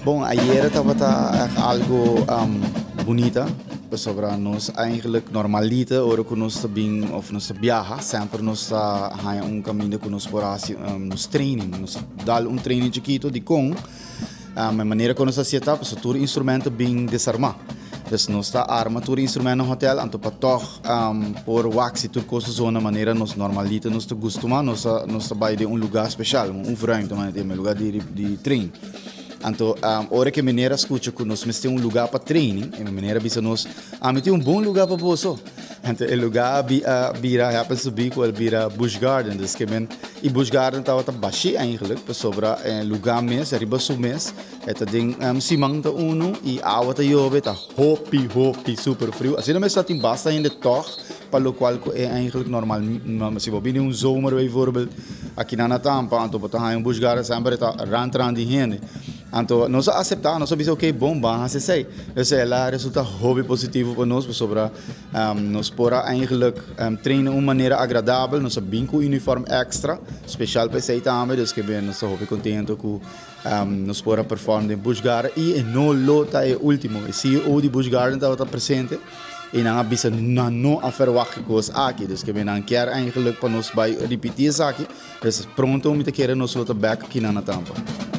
Bom, ayer estava algo bonita, sobre nós eigenlijk normalita, ora que nós também of nós viaja, sempre nós há caminho que nós por nos training, nós dá training chiquito de com, a maneira que nós aceita, para todo instrumento bem desarmar. Dus nós está arma todo instrumento no hotel, anto para toch por wax e tudo coisa zona maneira nós normalita nós te gostuma, nós está vai de lugar especial, ruimte, mas tem lugar de trein. Então, hora que a maneira escuta que nós temos lugar para training, a maneira bisa nós, tem bom lugar para você. Então, o lugar bira, happens to be, qual bira Busch Garden, dus que men, e Busch Garden estava baixo eigenlijk, para sobra lugar mês, arriba su mês, eta ding simang ta uno, e água ta jove, ta hopi, super frio. Assim, nós está basta ainda toch, para o qual é eigenlijk normal, se você vir zomer bijvoorbeeld, aqui na Tampa, então, para Busch Garden, sempre está rand de gente. Então, nós aceitamos, nós sabemos que é bom, mas se sei, ela resulta hobby positivo para nós, sobre nós pora eigenlijk trainen de uma maneira agradável, nós sabemos com uniforme extra, especial para sei também, dus que bem, nós hobby contento com nós pora performar em Busch Garden e não lota é último, o CEO de Busch Garden está presente. E não avisa não a verwachten coisas aqui, dus que bem não quer eigenlijk para nós vai repetir isso aqui, dus pronto, me te querer nós lutar back aqui na Tampa.